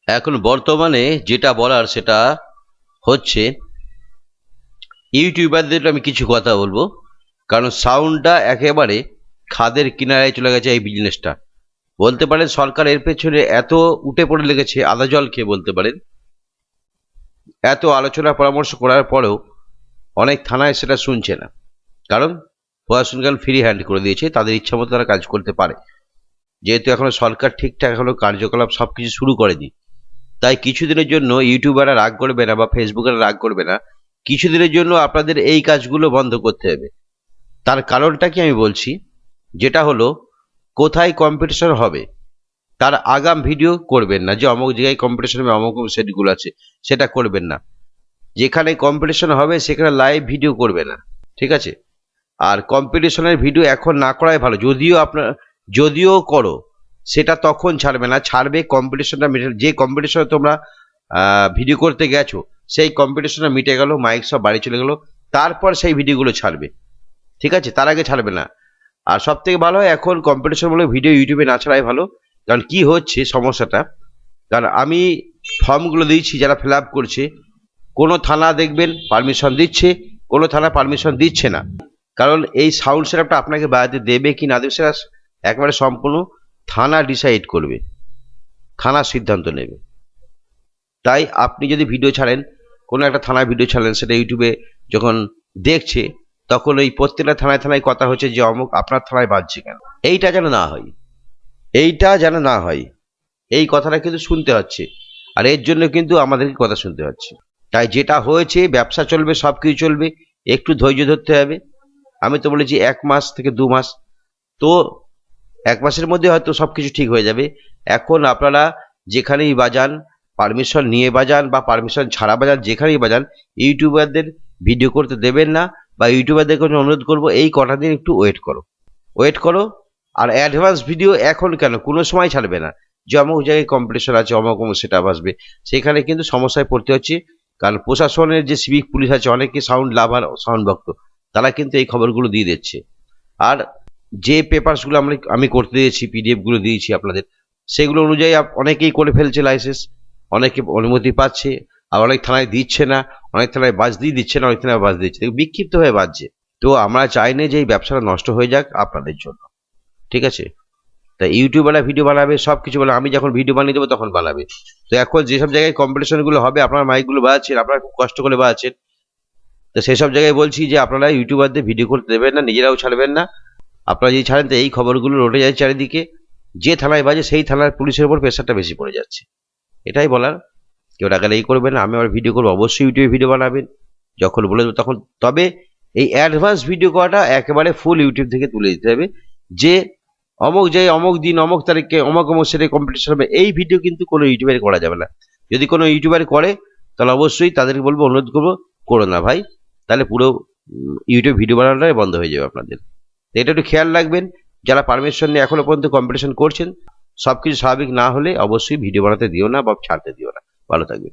এখন বর্তমানে যেটা বলার সেটা হচ্ছে ইউটিউবারদের আমি কিছু কথা বলবো, কারণ সাউন্ডটা একেবারে খাদের কিনারায় চলে গেছে এই বিজনেসটা। বলতে পারেন সরকার এর পেছনে এত উঠে পড়ে লেগেছে, আদা জল খেয়ে বলতে পারেন। এত আলোচনা পরামর্শ করার পরেও অনেক থানায় সেটা শুনছে না, কারণ প্রশাসন ফ্রি হ্যান্ড করে দিয়েছে, তাদের ইচ্ছা মতো তারা কাজ করতে পারে। যেহেতু এখনো সরকার ঠিকঠাক এখনো কার্যকলাপ সবকিছু শুরু করেনি, তাই কিছুদিনের জন্য ইউটিউবাররা রাগ করবে না বা ফেসবুকাররা রাগ করবে না, কিছুদিনের জন্য আপনাদের এই কাজগুলো বন্ধ করতে হবে। তার কারণটা কি আমি বলছি, যেটা হলো কোথায় কম্পিটিশন হবে তার আগাম ভিডিও করবেন না, যে অমুক জায়গায় কম্পিটিশন হবে অমুক সেটগুলো আছে সেটা করবেন না। যেখানে কম্পিটিশন হবে সেখানে লাইভ ভিডিও করবে না, ঠিক আছে? আর কম্পিটিশনের ভিডিও এখন না করাই ভালো, যদিও করো সেটা তখন ছাড়বে না, ছাড়বে কম্পিটিশনটা মিটে, যে কম্পিটিশনে তোমরা ভিডিও করতে গেছো সেই কম্পিটিশনটা মিটে গেল, মাইক সব বাড়ি চলে গেল, তারপর সেই ভিডিওগুলো ছাড়বে, ঠিক আছে? তার আগে ছাড়বে না। আর সব থেকে ভালো হয় এখন কম্পিটিশনমূলক ভিডিও ইউটিউবে না ছাড়াই ভালো। কারণ কি হচ্ছে সমস্যাটা, কারণ আমি ফর্মগুলো দিয়েছি, যারা ফিল আপ করছে কোনো থানা দেখবেন পারমিশন দিচ্ছে, কোনো থানা পারমিশন দিচ্ছে না। কারণ এই সাউন্ড সেটআপটা আপনাকে বাড়াতে দেবে কি না দেবে সেটা একবারে সম্পূর্ণ থানা ডিসাইড করবে, থানা সিদ্ধান্ত নেবে। তাই আপনি যদি ভিডিও ছাড়েন, কোনো একটা থানায় ভিডিও ছাড়লেন, সেটা ইউটিউবে যখন দেখছে তখন ওই প্রত্যেকটা থানায় থানায় কথা হচ্ছে যে অমুক আপনার থানায় বাজছে কেন, এইটা যেন না হয়, এইটা যেন না হয়, এই কথাটা কিন্তু শুনতে হচ্ছে। আর এর জন্য কিন্তু আমাদেরকে কথা শুনতে হচ্ছে। তাই যেটা হয়েছে, ব্যবসা চলবে, সব কিছু চলবে, একটু ধৈর্য ধরতে হবে। আমি তো বলেছি 1 মাস থেকে 2 মাস, তো 1 মাসের মধ্যে হয়তো সব কিছু ঠিক হয়ে যাবে। এখন আপনারা যেখানেই বাজান, পারমিশন নিয়ে বাজান বা পারমিশন ছাড়া বাজান, যেখানেই বাজান, ইউটিউবারদের ভিডিও করতে দেবেন না। বা ইউটিউবারদেরকে অনুরোধ করবো এই কটা দিন একটু ওয়েট করো। আর অ্যাডভান্স ভিডিও এখন কেন, কোনো সময় ছাড়বে না। যে অমুক জায়গায় কম্পিটিশন আছে, অমুক অমুক সেটা আসবে, সেখানে কিন্তু সমস্যায় পড়তে হচ্ছে। কারণ প্রশাসনের যে সিভিক পুলিশ আছে, অনেকে সাউন্ড লাভার, সাউন্ড ভক্ত, তারা কিন্তু এই খবরগুলো দিয়ে দিচ্ছে। আর যে পেপারসগুলো আমি করতে দিয়েছি, পিডিএফগুলো দিয়েছি আপনাদের, সেগুলো অনুযায়ী অনেকেই করে ফেলছে লাইসেন্স, অনেকে অনুমতি পাচ্ছে, আর অনেক থানায় দিচ্ছে না, অনেক থানায় বাজতেই দিচ্ছে না, অনেক থানায় বাজ দিচ্ছে, বিক্ষিপ্ত হয়ে বাজছে। তো আমরা চাই না যে এই ব্যবসাটা নষ্ট হয়ে যাক আপনাদের জন্য, ঠিক আছে? তা ইউটিউবাররা ভিডিও বানাবে, সব কিছু বলে, আমি যখন ভিডিও বানিয়ে দেবো তখন বানাবে। তো এখন যেসব জায়গায় কম্পিটিশনগুলো হবে, আপনার মাইকগুলো বাজাচ্ছেন, আপনারা খুব কষ্ট করে বাজাচ্ছেন, তো সেসব জায়গায় বলছি যে আপনারা ইউটিউবারদের ভিডিও করতে দেবেন না, নিজেরাও ছাড়বেন না। আপনারা যদি ছাড়েন তো এই খবরগুলো রটে যায় চারিদিকে, যে থানায় বাজে সেই থানার পুলিশের উপর প্রেশারটা বেশি পড়ে যাচ্ছে। এটাই বলার। কেউ টাকালেই করবেন, আমি আবার ভিডিও করবো, অবশ্যই ইউটিউবে ভিডিও বানাবেন যখন বলে দেবো তখন। তবে এই অ্যাডভান্স ভিডিও করাটা একেবারে ফুল ইউটিউব থেকে তুলে দিতে হবে, যে অমুক জায়গায় অমুক দিন অমুক তারিখে অমুক অমুক সেটা কম্পিটিশন হবে, এই ভিডিও কিন্তু কোনো ইউটিউবারে করা যাবে না। যদি কোনো ইউটিউবার করে তাহলে অবশ্যই তাদেরকে বলবো, অনুরোধ করবো, করো না ভাই, তাহলে পুরো ইউটিউব ভিডিও বানানোটাই বন্ধ হয়ে যাবে আপনাদের। তো এটা একটু খেয়াল রাখবেন। যারা পারমিশন নিয়ে এখনো পর্যন্ত কম্পিটিশন করছেন, সবকিছু স্বাভাবিক না হলে অবশ্যই ভিডিও বানাতে দিও না বা ছাড়তে দিও না। ভালো থাকবেন।